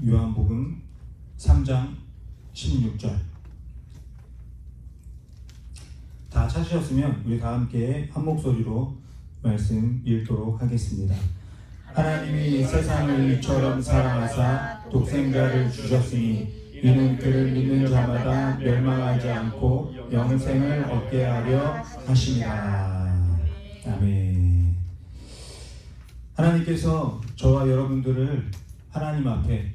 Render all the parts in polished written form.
요한복음 3장 16절. 다 찾으셨으면 우리 다 함께 한 목소리로 말씀 읽도록 하겠습니다. 하나님이 세상을 이처럼 사랑하사 독생자를 주셨으니 이는 그를 믿는 자마다 멸망하지 않고 영생을 얻게 하려 하심이라. 아멘. 하나님께서 저와 여러분들을 하나님 앞에,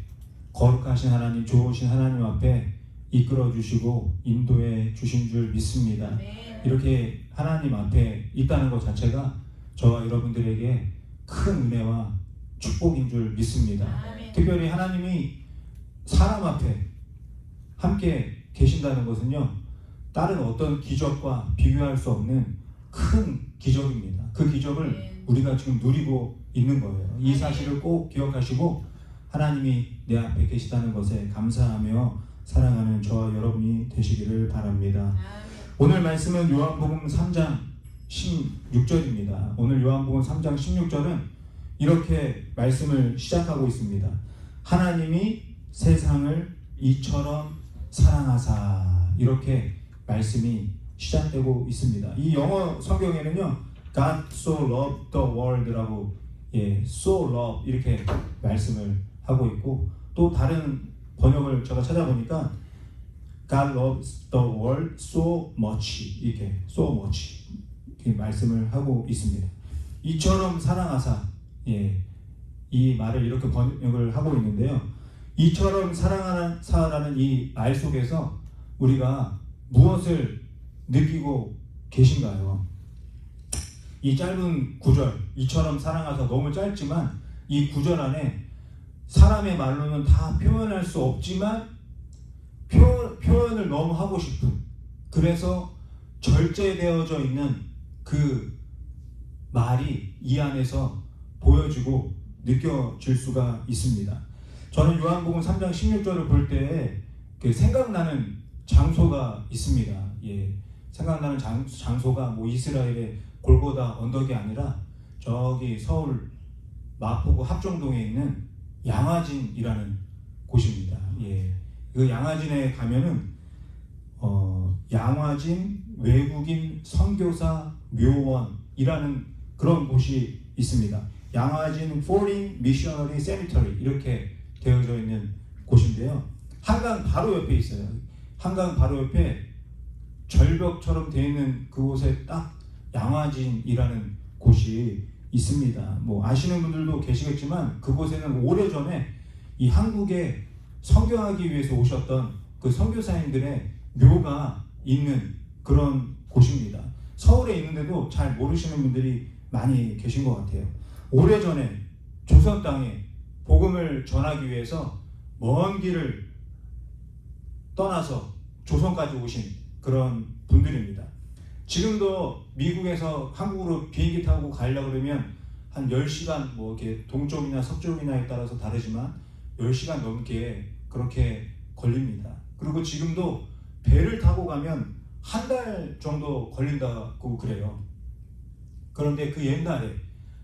거룩하신 하나님, 좋으신 하나님 앞에 이끌어 주시고 인도해 주신 줄 믿습니다. 이렇게 하나님 앞에 있다는 것 자체가 저와 여러분들에게 큰 은혜와 축복인 줄 믿습니다. 특별히 하나님이 사람 앞에 함께 계신다는 것은요, 다른 어떤 기적과 비교할 수 없는 큰 기적입니다. 그 기적을 우리가 지금 누리고 있는 거예요. 이 사실을 꼭 기억하시고 하나님이 내 앞에 계시다는 것에 감사하며 살아가는 저와 여러분이 되시기를 바랍니다. 오늘 말씀은 요한복음 3장 16절입니다. 오늘 요한복음 3장 16절은 이렇게 말씀을 시작하고 있습니다. 하나님이 세상을 이처럼 사랑하사, 이렇게 말씀이 시작되고 있습니다. 이 영어 성경에는요, God so loved the world라고, so love 이렇게 말씀을 하고 있고, 또 다른 번역을 제가 찾아보니까 God loves the world so much, 이렇게 so much 이렇게 말씀을 하고 있습니다. 이처럼 사랑하사, 이 말을 이렇게 번역을 하고 있는데요. 이처럼 사랑하사라는 이 말 속에서 우리가 무엇을 느끼고 계신가요? 이 짧은 구절, 이처럼 사랑하사, 너무 짧지만 이 구절 안에 사람의 말로는 다 표현할 수 없지만 표현을 너무 하고 싶은, 그래서 절제되어져 있는 그 말이 이 안에서 보여지고 느껴질 수가 있습니다. 저는 요한복음 3장 16절을 볼 때 생각나는 장소가 있습니다. 생각나는 장소가 뭐 이스라엘의 골고다 언덕이 아니라 저기 서울 마포구 합정동에 있는 양화진이라는 곳입니다. 그 양화진에 가면은 양화진 외국인 선교사 묘원이라는 그런 곳이 있습니다. 양화진 Foreign Missionary Cemetery 이렇게 되어져 있는 곳인데요. 한강 바로 옆에 있어요. 한강 바로 옆에 절벽처럼 되어 있는 그곳에 딱 양화진이라는 곳이 있습니다. 뭐 아시는 분들도 계시겠지만 그곳에는 오래전에 이 한국에 선교하기 위해서 오셨던 그 선교사님들의 묘가 있는 그런 곳입니다. 서울에 있는데도 잘 모르시는 분들이 많이 계신 것 같아요. 오래전에 조선 땅에 복음을 전하기 위해서 먼 길을 떠나서 조선까지 오신 그런 분들입니다. 지금도 미국에서 한국으로 비행기 타고 가려고 그러면 한 10시간, 뭐 이렇게 동쪽이나 서쪽이나에 따라서 다르지만 10시간 넘게 그렇게 걸립니다. 그리고 지금도 배를 타고 가면 한 달 정도 걸린다고 그래요. 그런데 그 옛날에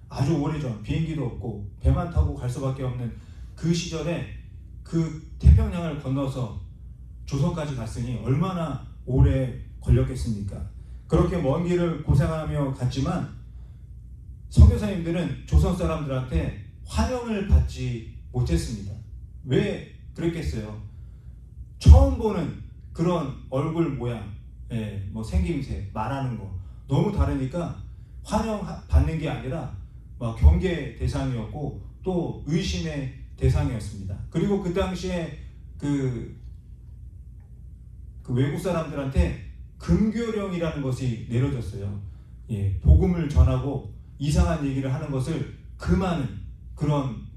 아주 오래전, 비행기도 없고 배만 타고 갈 수밖에 없는 그 시절에 그 태평양을 건너서 조선까지 갔으니 얼마나 오래 걸렸겠습니까? 그렇게 먼 길을 고생하며 갔지만 선교사님들은 조선 사람들한테 환영을 받지 못했습니다. 왜 그랬겠어요? 처음 보는 그런 얼굴 모양, 뭐 생김새, 말하는 거 너무 다르니까 환영받는 게 아니라 막 경계 대상이었고 또 의심의 대상이었습니다. 그리고 그 당시에 그 외국 사람들한테 금교령이라는 것이 내려졌어요. 복음을 전하고 이상한 얘기를 하는 것을 금하는 그런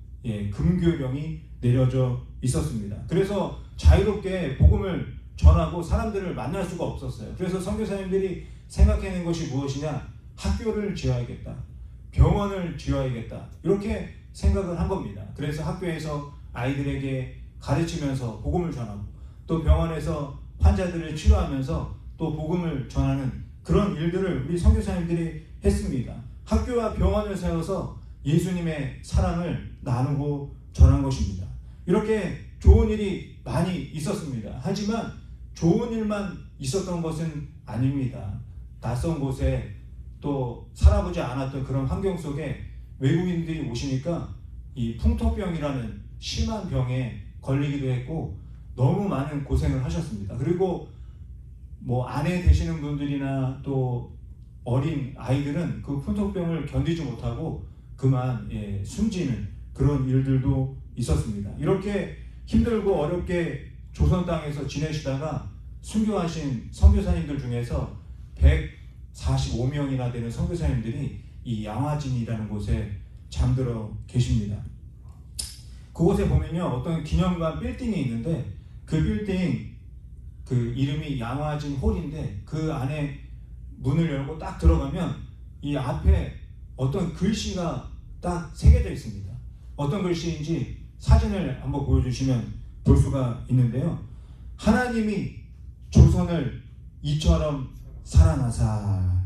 금교령이 내려져 있었습니다. 그래서 자유롭게 복음을 전하고 사람들을 만날 수가 없었어요. 그래서 선교사님들이 생각해낸 것이 무엇이냐? 학교를 지어야겠다, 병원을 지어야겠다, 이렇게 생각을 한 겁니다. 그래서 학교에서 아이들에게 가르치면서 복음을 전하고 또 병원에서 환자들을 치료하면서 또 복음을 전하는 그런 일들을 우리 선교사님들이 했습니다. 학교와 병원을 세워서 예수님의 사랑을 나누고 전한 것입니다. 이렇게 좋은 일이 많이 있었습니다. 하지만 좋은 일만 있었던 것은 아닙니다. 낯선 곳에 또 살아보지 않았던 그런 환경 속에 외국인들이 오시니까 이 풍토병이라는 심한 병에 걸리기도 했고 너무 많은 고생을 하셨습니다. 그리고 뭐 아내 되시는 분들이나 또 어린 아이들은 그 풍토병을 견디지 못하고 그만 숨지는 그런 일들도 있었습니다. 이렇게 힘들고 어렵게 조선 땅에서 지내시다가 순교하신 선교사님들 중에서 145명이나 되는 선교사님들이 이 양화진이라는 곳에 잠들어 계십니다. 그곳에 보면요, 어떤 기념관 빌딩이 있는데 그 빌딩 그 이름이 양화진 홀인데 그 안에 문을 열고 딱 들어가면 이 앞에 어떤 글씨가 딱 새겨져 있습니다. 어떤 글씨인지 사진을 한번 보여주시면 볼 수가 있는데요. 하나님이 조선을 이처럼 사랑하사,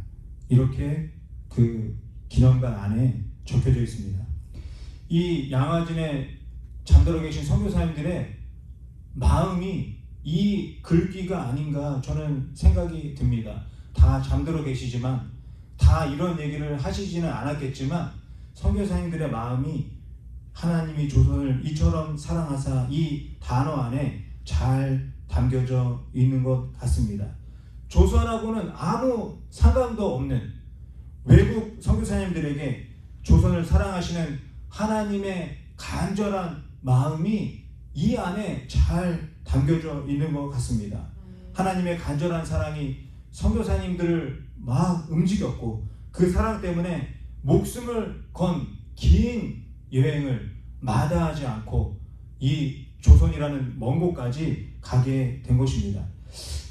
이렇게 그 기념관 안에 적혀져 있습니다. 이 양화진에 잠들어 계신 선교사님들의 마음이 이 글귀가 아닌가 저는 생각이 듭니다. 다 잠들어 계시지만 다 이런 얘기를 하시지는 않았겠지만 선교사님들의 마음이 하나님이 조선을 이처럼 사랑하사 이 단어 안에 잘 담겨져 있는 것 같습니다. 조선하고는 아무 상관도 없는 외국 선교사님들에게 조선을 사랑하시는 하나님의 간절한 마음이 이 안에 잘 담겨져 있는 것 같습니다. 하나님의 간절한 사랑이 선교사님들을 막 움직였고 그 사랑 때문에 목숨을 건 긴 여행을 마다하지 않고 이 조선이라는 먼 곳까지 가게 된 것입니다.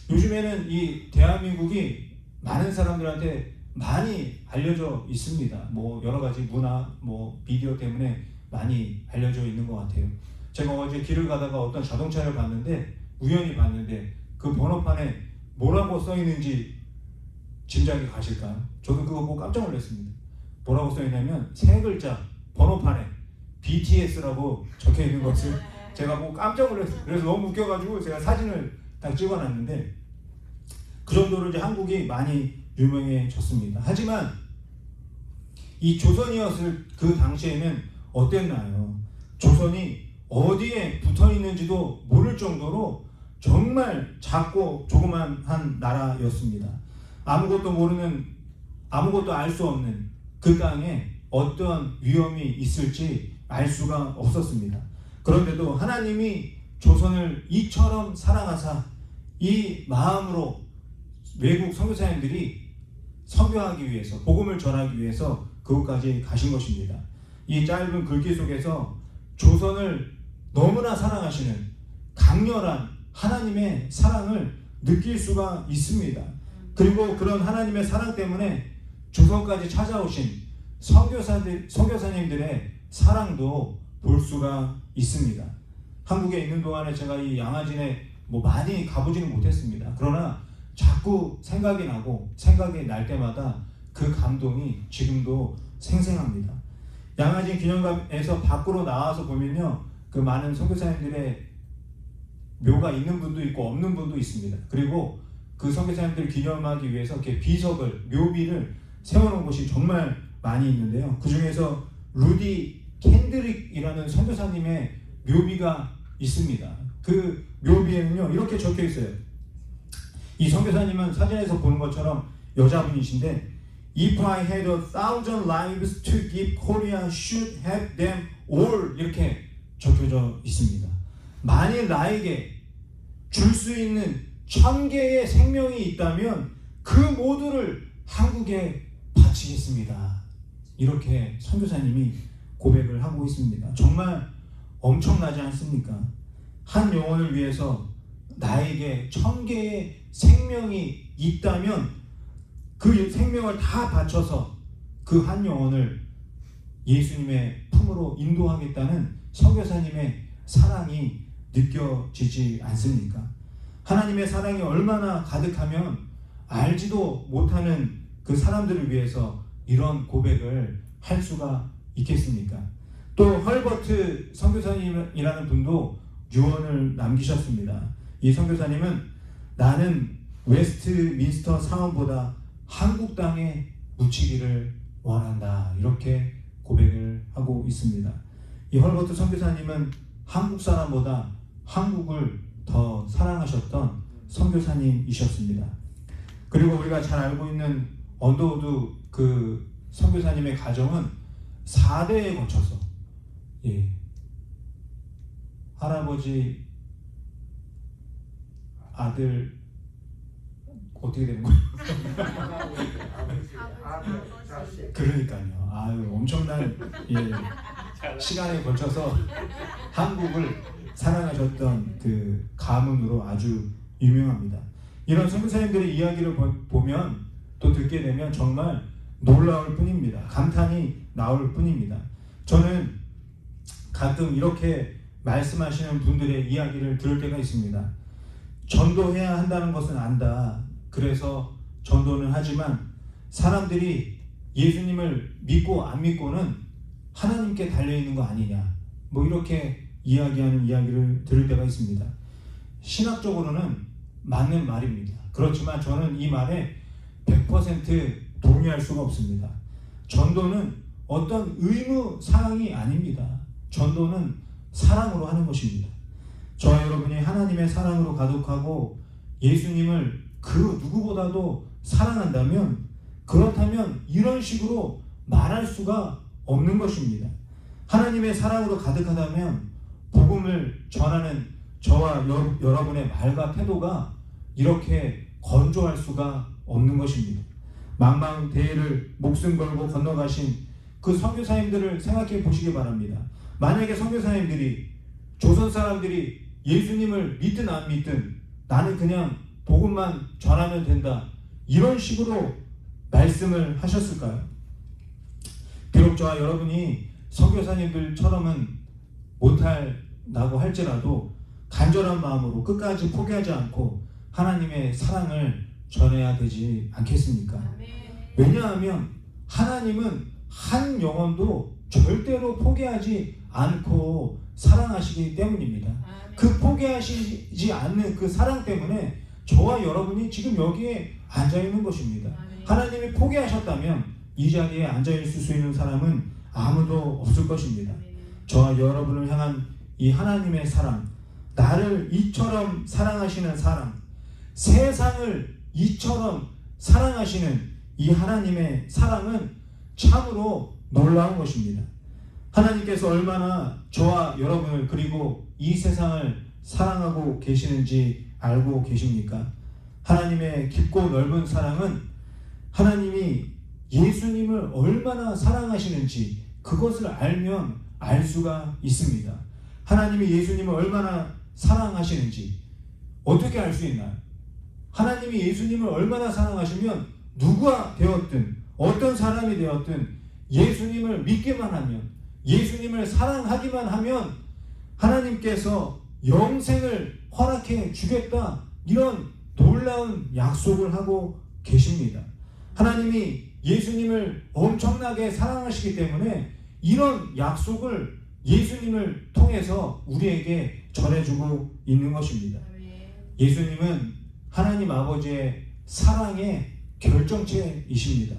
요즘에는 이 대한민국이 많은 사람들한테 많이 알려져 있습니다. 뭐 여러 가지 문화, 뭐 비디오 때문에 많이 알려져 있는 것 같아요. 제가 어제 길을 가다가 어떤 자동차를 봤는데 우연히 봤는데 그 번호판에 뭐라고 써 있는지 짐작이 가실까요? 저도 그거 보고 깜짝 놀랐습니다. 뭐라고 써 있냐면 세 글자 번호판에 BTS라고 적혀 있는 것을 제가 보고 깜짝 놀랐어요. 그래서 너무 웃겨가지고 제가 사진을 딱 찍어놨는데 그 정도로 이제 한국이 많이 유명해졌습니다. 하지만 이 조선이었을 그 당시에는 어땠나요? 조선이 어디에 붙어 있는지도 모를 정도로 정말 작고 조그만한 나라였습니다. 아무것도 모르는, 아무것도 알 수 없는 그 땅에 어떤 위험이 있을지 알 수가 없었습니다. 그런데도 하나님이 조선을 이처럼 사랑하사 이 마음으로 외국 선교사님들이 선교하기 위해서, 복음을 전하기 위해서 그곳까지 가신 것입니다. 이 짧은 글귀 속에서 조선을 너무나 사랑하시는 강렬한 하나님의 사랑을 느낄 수가 있습니다. 그리고 그런 하나님의 사랑 때문에 조선까지 찾아오신 선교사님들의 사랑도 볼 수가 있습니다. 한국에 있는 동안에 제가 이 양화진에 뭐 많이 가보지는 못했습니다. 그러나 자꾸 생각이 나고 생각이 날 때마다 그 감동이 지금도 생생합니다. 양화진 기념관에서 밖으로 나와서 보면요, 그 많은 선교사님들의 묘가 있는 분도 있고 없는 분도 있습니다. 그리고 그 선교사님들 기념하기 위해서 이렇게 비석을, 묘비를 세워놓은 곳이 정말 많이 있는데요. 그 중에서 루디 캔드릭이라는 선교사님의 묘비가 있습니다. 그 묘비에는요 이렇게 적혀 있어요. 이 선교사님은 사진에서 보는 것처럼 여자분이신데 If I had 1,000 lives to give Korea, should have them all, 이렇게 적혀져 있습니다. 만일 나에게 줄 수 있는 1,000개의 생명이 있다면 그 모두를 한국에 바치겠습니다. 이렇게 선교사님이 고백을 하고 있습니다. 정말 엄청나지 않습니까? 한 영혼을 위해서 나에게 1,000개의 생명이 있다면 그 생명을 다 바쳐서 그 한 영혼을 예수님의 품으로 인도하겠다는 선교사님의 사랑이 느껴지지 않습니까? 하나님의 사랑이 얼마나 가득하면 알지도 못하는 그 사람들을 위해서 이런 고백을 할 수가 있겠습니까? 또 헐버트 선교사님이라는 분도 유언을 남기셨습니다. 이 선교사님은 나는 웨스트민스터 사원보다 한국 땅에 묻히기를 원한다, 이렇게 고백을 하고 있습니다. 이 헐버트 선교사님은 한국 사람보다 한국을 더 사랑하셨던 선교사님이셨습니다. 그리고 우리가 잘 알고 있는 언더우드 그 선교사님의 가정은 4대에 걸쳐서 할아버지, 아들, 어떻게 되는 거예요? 그러니까요. 아유, 엄청난 시간에 걸쳐서 한국을 사랑하셨던 그 가문으로 아주 유명합니다. 이런 선교사님들의 이야기를 보면 또 듣게 되면 정말 놀라울 뿐입니다. 감탄이 나올 뿐입니다. 저는 가끔 이렇게 말씀하시는 분들의 이야기를 들을 때가 있습니다. 전도해야 한다는 것은 안다. 그래서 전도는 하지만 사람들이 예수님을 믿고 안 믿고는 하나님께 달려있는 거 아니냐, 뭐 이렇게 이야기하는 이야기를 들을 때가 있습니다. 신학적으로는 맞는 말입니다. 그렇지만 저는 이 말에 100% 동의할 수가 없습니다. 전도는 어떤 의무 사항이 아닙니다. 전도는 사랑으로 하는 것입니다. 저와 여러분이 하나님의 사랑으로 가득하고 예수님을 그 누구보다도 사랑한다면, 그렇다면 이런 식으로 말할 수가 없는 것입니다. 하나님의 사랑으로 가득하다면 복음을 전하는 저와 여러분의 말과 태도가 이렇게 건조할 수가 없는 것입니다. 망망대해를 목숨 걸고 건너가신 그 선교사님들을 생각해 보시기 바랍니다. 만약에 선교사님들이, 조선 사람들이 예수님을 믿든 안 믿든 나는 그냥 복음만 전하면 된다, 이런 식으로 말씀을 하셨을까요? 비록 저와 여러분이 선교사님들처럼은 못한다고 할지라도 간절한 마음으로 끝까지 포기하지 않고 하나님의 사랑을 전해야 되지 않겠습니까? 왜냐하면 하나님은 한 영혼도 절대로 포기하지 않고 사랑하시기 때문입니다. 그 포기하시지 않는 그 사랑 때문에 저와 여러분이 지금 여기에 앉아있는 것입니다. 하나님이 포기하셨다면 이 자리에 앉아있을 수 있는 사람은 아무도 없을 것입니다. 저와 여러분을 향한 이 하나님의 사랑, 나를 이처럼 사랑하시는 사랑, 세상을 이처럼 사랑하시는 이 하나님의 사랑은 참으로 놀라운 것입니다. 하나님께서 얼마나 저와 여러분을, 그리고 이 세상을 사랑하고 계시는지 알고 계십니까? 하나님의 깊고 넓은 사랑은 하나님이 예수님을 얼마나 사랑하시는지 그것을 알면 알 수가 있습니다. 하나님이 예수님을 얼마나 사랑하시는지 어떻게 알 수 있나요? 하나님이 예수님을 얼마나 사랑하시면 누가 되었든 어떤 사람이 되었든 예수님을 믿기만 하면, 예수님을 사랑하기만 하면 하나님께서 영생을 허락해 주겠다, 이런 놀라운 약속을 하고 계십니다. 하나님이 예수님을 엄청나게 사랑하시기 때문에 이런 약속을 예수님을 통해서 우리에게 전해주고 있는 것입니다. 예수님은 하나님 아버지의 사랑의 결정체이십니다.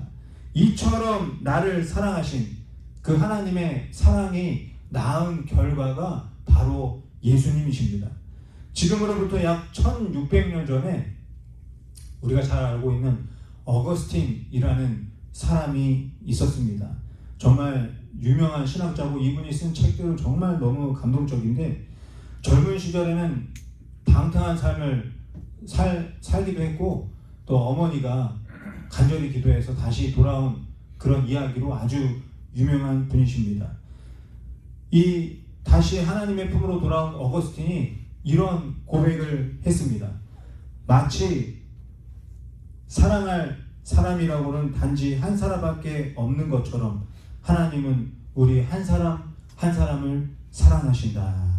이처럼 나를 사랑하신 그 하나님의 사랑이 낳은 결과가 바로 예수님이십니다. 지금으로부터 약 1600년 전에 우리가 잘 알고 있는 어거스틴이라는 사람이 있었습니다. 정말 유명한 신학자고 이분이 쓴 책들은 정말 너무 감동적인데, 젊은 시절에는 방탕한 삶을 살기도 했고, 또 어머니가 간절히 기도해서 다시 돌아온 그런 이야기로 아주 유명한 분이십니다. 이 다시 하나님의 품으로 돌아온 어거스틴이 이런 고백을 했습니다. 마치 사랑할 사람이라고는 단지 한 사람밖에 없는 것처럼 하나님은 우리 한 사람 한 사람을 사랑하신다.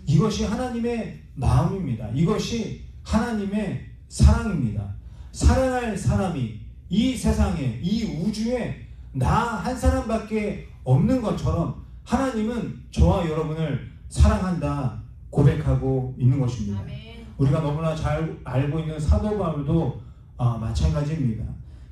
이것이 하나님의 마음입니다. 이것이 하나님의 사랑입니다. 사랑할 사람이 이 세상에, 이 우주에 나 한 사람밖에 없는 것처럼 하나님은 저와 여러분을 사랑한다 고백하고 있는 것입니다. 우리가 너무나 잘 알고 있는 사도 바울도 마찬가지입니다.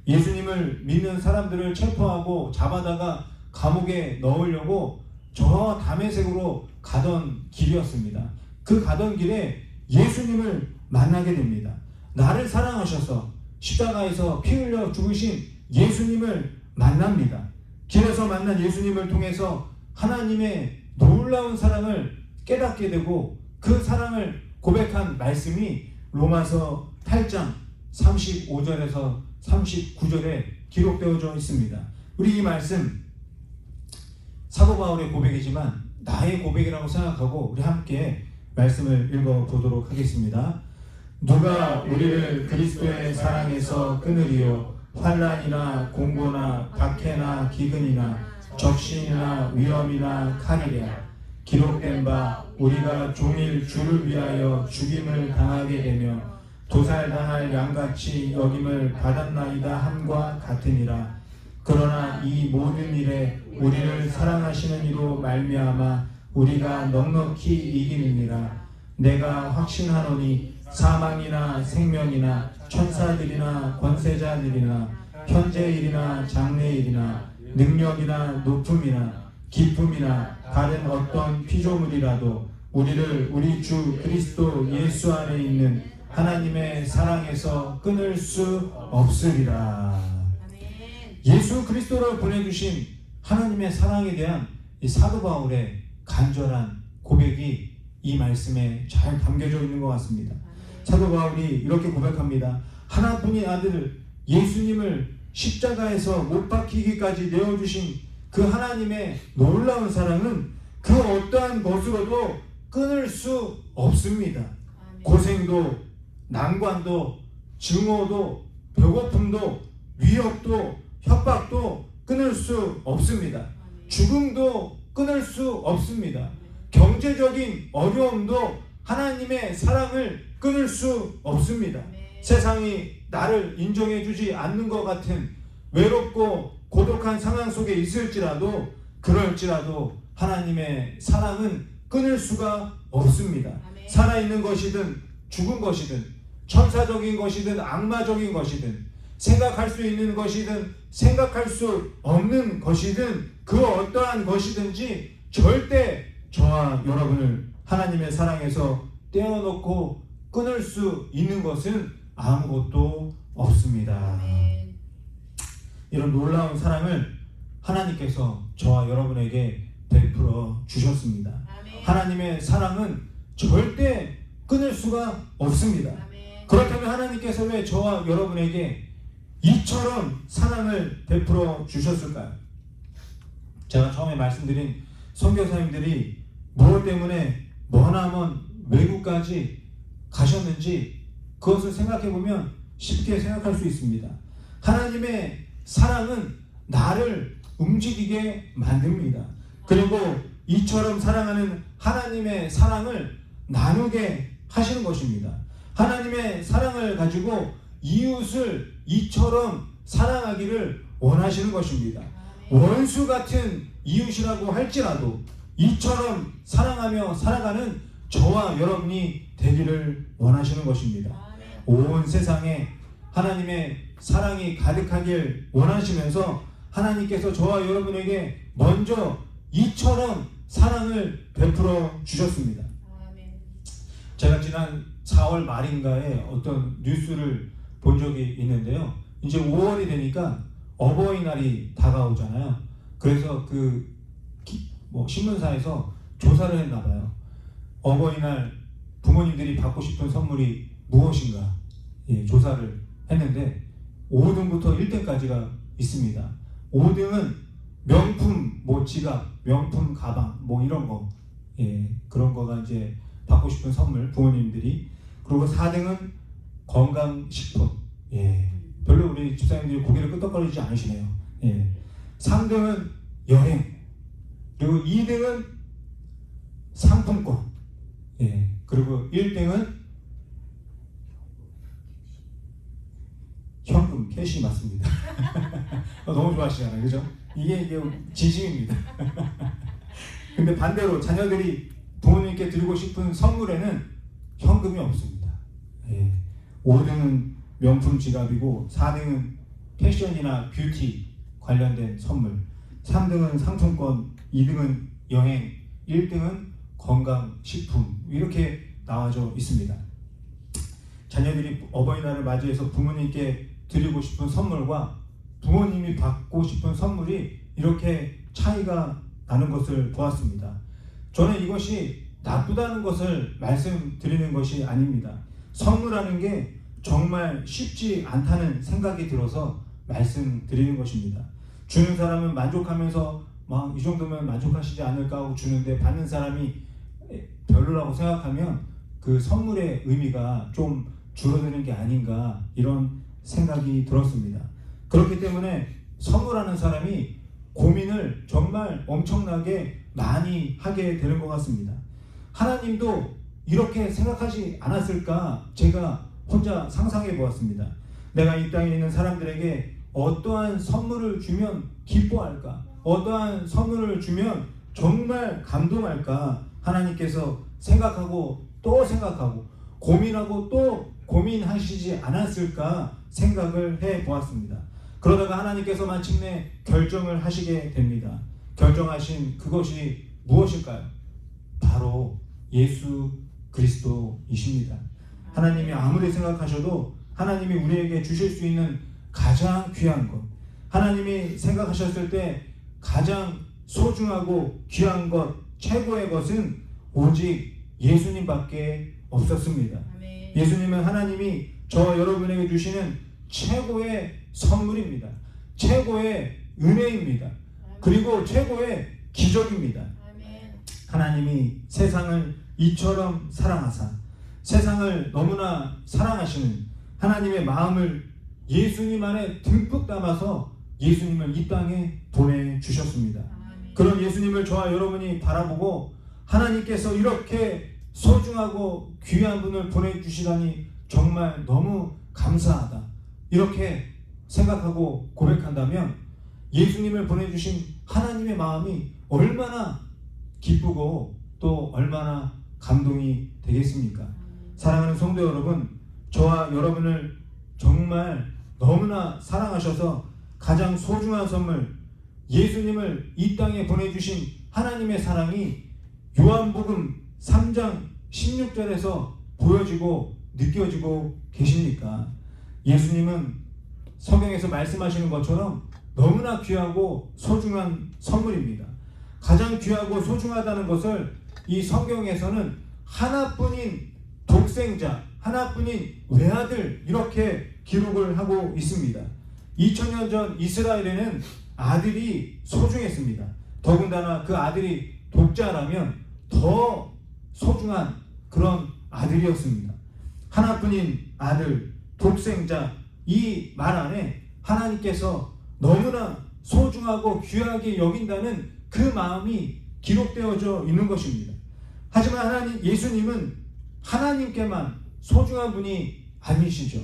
예수님을 믿는 사람들을 체포하고 잡아다가 감옥에 넣으려고 저 다메섹으로 가던 길이었습니다. 그 가던 길에 예수님을 만나게 됩니다. 나를 사랑하셔서 십자가에서 피 흘려 죽으신 예수님을 만납니다. 길에서 만난 예수님을 통해서 하나님의 놀라운 사랑을 깨닫게 되고 그 사랑을 고백한 말씀이 로마서 8장 35절에서 39절에 기록되어져 있습니다. 우리 이 말씀 사도 바울의 고백이지만 나의 고백이라고 생각하고 우리 함께 말씀을 읽어보도록 하겠습니다. 누가 우리를 그리스도의 사랑에서 끊으리요? 환난이나 공고나 박해나 기근이나 적신이나 위험이나 칼이랴. 기록된 바 우리가 종일 주를 위하여 죽임을 당하게 되며 도살당할 양같이 여김을 받았나이다 함과 같으니라. 그러나 이 모든 일에 우리를 사랑하시는 이로 말미암아 우리가 넉넉히 이기느니라. 내가 확신하노니 사망이나 생명이나 천사들이나 권세자들이나 현재일이나 장래일이나 능력이나 높음이나 기쁨이나 다른 어떤 피조물이라도 우리를 우리 주 그리스도 예수 안에 있는 하나님의 사랑에서 끊을 수 없으리라. 예수 그리스도를 보내주신 하나님의 사랑에 대한 이 사도 바울의 간절한 고백이 이 말씀에 잘 담겨져 있는 것 같습니다. 사도 바울이 이렇게 고백합니다. 하나뿐인 아들 예수님을 십자가에서 못 박히기까지 내어주신 그 하나님의 놀라운 사랑은 그 어떠한 것으로도 끊을 수 없습니다. 고생도 난관도 증오도 배고픔도 위협도 협박도 끊을 수 없습니다. 죽음도 끊을 수 없습니다. 경제적인 어려움도 하나님의 사랑을 끊을 수 없습니다. 세상이 나를 인정해 주지 않는 것 같은 외롭고 고독한 상황 속에 있을지라도 그럴지라도 하나님의 사랑은 끊을 수가 없습니다. 살아있는 것이든 죽은 것이든 천사적인 것이든 악마적인 것이든 생각할 수 있는 것이든 생각할 수 없는 것이든 그 어떠한 것이든지 절대 저와 여러분을 하나님의 사랑에서 떼어놓고 끊을 수 있는 것은 아무것도 없습니다. 이런 놀라운 사랑을 하나님께서 저와 여러분에게 베풀어 주셨습니다. 하나님의 사랑은 절대 끊을 수가 없습니다. 그렇다면 하나님께서 왜 저와 여러분에게 이처럼 사랑을 베풀어 주셨을까요? 제가 처음에 말씀드린 선교사님들이 무엇 때문에 머나먼 외국까지 가셨는지 그것을 생각해 보면 쉽게 생각할 수 있습니다. 하나님의 사랑은 나를 움직이게 만듭니다. 그리고 이처럼 사랑하는 하나님의 사랑을 나누게 하시는 것입니다. 하나님의 사랑을 가지고 이웃을 이처럼 사랑하기를 원하시는 것입니다. 원수 같은 이웃이라고 할지라도 이처럼 사랑하며 살아가는 저와 여러분이 되기를 원하시는 것입니다. 온 세상에 하나님의 사랑이 가득하길 원하시면서 하나님께서 저와 여러분에게 먼저 이처럼 사랑을 베풀어 주셨습니다. 제가 지난 4월 말인가에 어떤 뉴스를 본 적이 있는데요. 이제 5월이 되니까 어버이날이 다가오잖아요. 그래서 신문사에서 조사를 했나 봐요. 어버이날 부모님들이 받고 싶은 선물이 무엇인가 조사를 했는데 5등부터 1등까지가 있습니다. 5등은 명품 지갑, 명품 가방 이런 거 그런 거가 이제 받고 싶은 선물 부모님들이. 그리고 4등은 건강식품. 별로 우리 집사님들이 고개를 끄덕거리지 않으시네요. 3등은 여행. 그리고 2등은 상품권. 그리고 1등은 현금, 캐시 맞습니다. 너무 좋아하시잖아요, 그죠? 이게 진심입니다. 근데 반대로 자녀들이 부모님께 드리고 싶은 선물에는 현금이 없습니다. 예. 5등은 명품 지갑이고 4등은 패션이나 뷰티 관련된 선물, 3등은 상품권, 2등은 여행, 1등은 건강식품, 이렇게 나와져 있습니다. 자녀들이 어버이날을 맞이해서 부모님께 드리고 싶은 선물과 부모님이 받고 싶은 선물이 이렇게 차이가 나는 것을 보았습니다. 저는 이것이 나쁘다는 것을 말씀드리는 것이 아닙니다. 선물하는 게 정말 쉽지 않다는 생각이 들어서 말씀드리는 것입니다. 주는 사람은 만족하면서 막 이 정도면 만족하시지 않을까 하고 주는데, 받는 사람이 별로라고 생각하면 그 선물의 의미가 좀 줄어드는 게 아닌가, 이런 생각이 들었습니다. 그렇기 때문에 선물하는 사람이 고민을 정말 엄청나게 많이 하게 되는 것 같습니다. 하나님도 이렇게 생각하지 않았을까, 제가 혼자 상상해 보았습니다. 내가 이 땅에 있는 사람들에게 어떠한 선물을 주면 기뻐할까, 어떠한 선물을 주면 정말 감동할까, 하나님께서 생각하고 또 생각하고 고민하고 또 고민하시지 않았을까 생각을 해 보았습니다. 그러다가 하나님께서 마침내 결정을 하시게 됩니다. 결정하신 그것이 무엇일까요? 바로 예수 그리스도이십니다. 하나님이 아무리 생각하셔도 하나님이 우리에게 주실 수 있는 가장 귀한 것, 하나님이 생각하셨을 때 가장 소중하고 귀한 것, 최고의 것은 오직 예수님밖에 없었습니다. 아멘. 예수님은 하나님이 저와 여러분에게 주시는 최고의 선물입니다. 최고의 은혜입니다. 아멘. 그리고 최고의 기적입니다. 아멘. 하나님이 세상을 이처럼 사랑하사 세상을 너무나 사랑하시는 하나님의 마음을 예수님 안에 듬뿍 담아서 예수님을 이 땅에 보내주셨습니다. 아멘. 그런 예수님을 저와 여러분이 바라보고 하나님께서 이렇게 소중하고 귀한 분을 보내주시다니 정말 너무 감사하다, 이렇게 생각하고 고백한다면 예수님을 보내주신 하나님의 마음이 얼마나 기쁘고 또 얼마나 감동이 되겠습니까? 사랑하는 성도 여러분, 저와 여러분을 정말 너무나 사랑하셔서 가장 소중한 선물, 예수님을 이 땅에 보내주신 하나님의 사랑이 요한복음 3장 16절에서 보여지고 느껴지고 계십니까? 예수님은 성경에서 말씀하시는 것처럼 너무나 귀하고 소중한 선물입니다. 가장 귀하고 소중하다는 것을 이 성경에서는 하나뿐인 독생자, 하나뿐인 외아들, 이렇게 기록을 하고 있습니다. 2000년 전 이스라엘에는 아들이 소중했습니다. 더군다나 그 아들이 독자라면 더 소중한 그런 아들이었습니다. 하나뿐인 아들, 독생자, 이 말 안에 하나님께서 너무나 소중하고 귀하게 여긴다는 그 마음이 기록되어져 있는 것입니다. 하지만 예수님은 하나님께만 소중한 분이 아니시죠.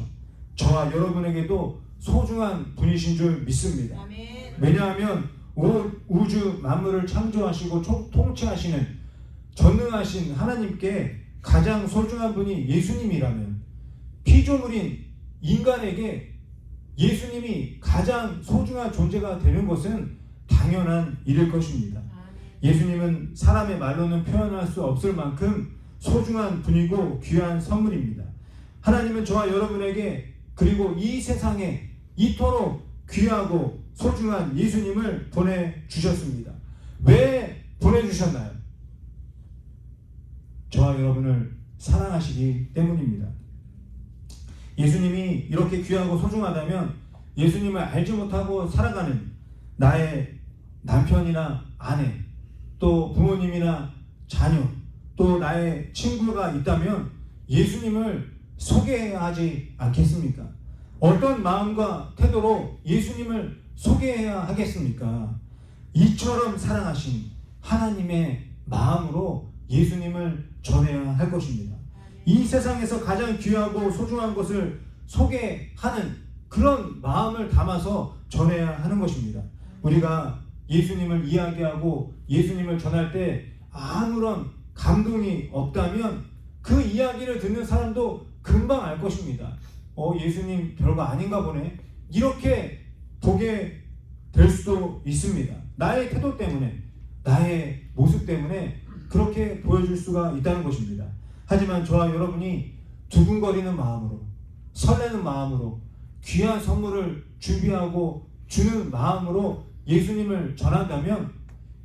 저와 여러분에게도 소중한 분이신 줄 믿습니다. 아멘. 왜냐하면 우주 만물을 창조하시고 통치하시는 전능하신 하나님께 가장 소중한 분이 예수님이라면 피조물인 인간에게 예수님이 가장 소중한 존재가 되는 것은 당연한 일일 것입니다. 예수님은 사람의 말로는 표현할 수 없을 만큼 소중한 분이고 귀한 선물입니다. 하나님은 저와 여러분에게, 그리고 이 세상에 이토록 귀하고 소중한 예수님을 보내주셨습니다. 왜 보내주셨나요? 저와 여러분을 사랑하시기 때문입니다. 예수님이 이렇게 귀하고 소중하다면 예수님을 알지 못하고 살아가는 나의 남편이나 아내, 또 부모님이나 자녀, 또 나의 친구가 있다면 예수님을 소개해야 하지 않겠습니까? 어떤 마음과 태도로 예수님을 소개해야 하겠습니까? 이처럼 사랑하신 하나님의 마음으로 예수님을 전해야 할 것입니다. 이 세상에서 가장 귀하고 소중한 것을 소개하는 그런 마음을 담아서 전해야 하는 것입니다. 우리가 예수님을 이야기하고 예수님을 전할 때 아무런 감동이 없다면 그 이야기를 듣는 사람도 금방 알 것입니다. 예수님 별거 아닌가 보네. 이렇게 보게 될 수도 있습니다. 나의 태도 때문에, 나의 모습 때문에 그렇게 보여줄 수가 있다는 것입니다. 하지만 저와 여러분이 두근거리는 마음으로, 설레는 마음으로, 귀한 선물을 준비하고 주는 마음으로 예수님을 전한다면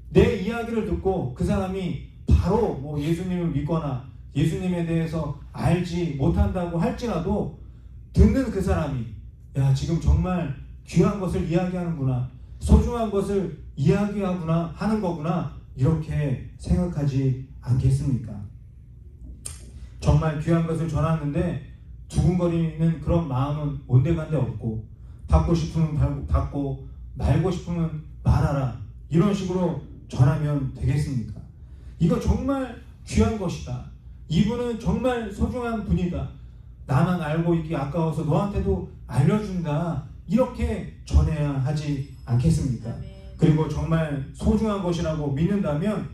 내 이야기를 듣고 그 사람이 바로 예수님을 믿거나 예수님에 대해서 알지 못한다고 할지라도 듣는 그 사람이 야, 지금 정말 귀한 것을 이야기하는구나, 소중한 것을 이야기하구나 하는 거구나, 이렇게 생각하지 않겠습니까? 정말 귀한 것을 전하는데 두근거리는 그런 마음은 온데간데 없고, 받고 싶으면 받고 말고 싶으면 말하라, 이런 식으로 전하면 되겠습니까? 이거 정말 귀한 것이다, 이분은 정말 소중한 분이다, 나만 알고 있기 아까워서 너한테도 알려준다, 이렇게 전해야 하지 않겠습니까? 그리고 정말 소중한 것이라고 믿는다면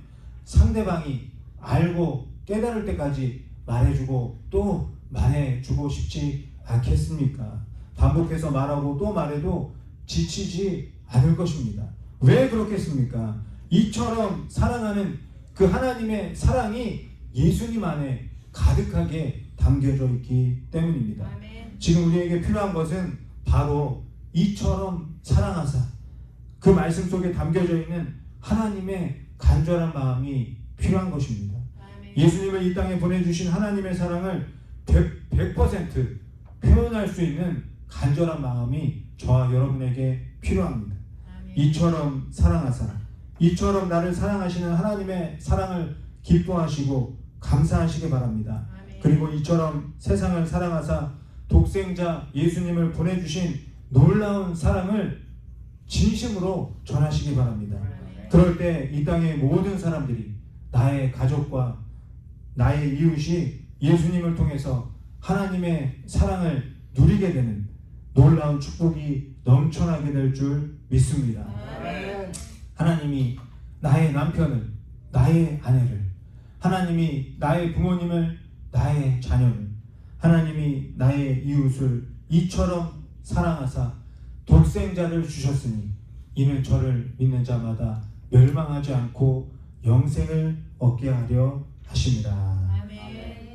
상대방이 알고 깨달을 때까지 말해주고 또 말해주고 싶지 않겠습니까? 반복해서 말하고 또 말해도 지치지 않을 것입니다. 왜 그렇겠습니까? 이처럼 사랑하는 그 하나님의 사랑이 예수님 안에 가득하게 담겨져 있기 때문입니다. 지금 우리에게 필요한 것은 바로 이처럼 사랑하사, 그 말씀 속에 담겨져 있는 하나님의 간절한 마음이 필요한 것입니다. 예수님을 이 땅에 보내주신 하나님의 사랑을 100% 표현할 수 있는 간절한 마음이 저와 여러분에게 필요합니다. 이처럼 사랑하사, 이처럼 나를 사랑하시는 하나님의 사랑을 기뻐하시고 감사하시기 바랍니다. 그리고 이처럼 세상을 사랑하사 독생자 예수님을 보내주신 놀라운 사랑을 진심으로 전하시기 바랍니다. 그럴 때 이 땅의 모든 사람들이, 나의 가족과 나의 이웃이 예수님을 통해서 하나님의 사랑을 누리게 되는 놀라운 축복이 넘쳐나게 될 줄 믿습니다. 하나님이 나의 남편을, 나의 아내를, 하나님이 나의 부모님을, 나의 자녀를, 하나님이 나의 이웃을 이처럼 사랑하사 독생자를 주셨으니 이는 저를 믿는 자마다 멸망하지 않고 영생을 얻게 하려 하심이라.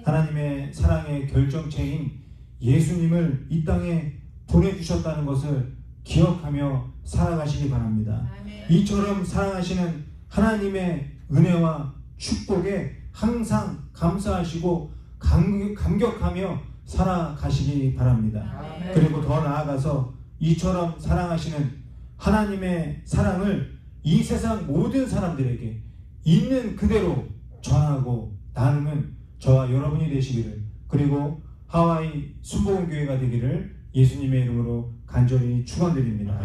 하나님의 사랑의 결정체인 예수님을 이 땅에 보내주셨다는 것을 기억하며 살아가시기 바랍니다. 이처럼 사랑하시는 하나님의 은혜와 축복에 항상 감사하시고 감격하며 살아가시기 바랍니다. 그리고 더 나아가서 이처럼 사랑하시는 하나님의 사랑을 이 세상 모든 사람들에게 있는 그대로 전하고 나누는 저와 여러분이 되시기를, 그리고 하와이 순복음교회가 되기를 예수님의 이름으로 간절히 축원드립니다.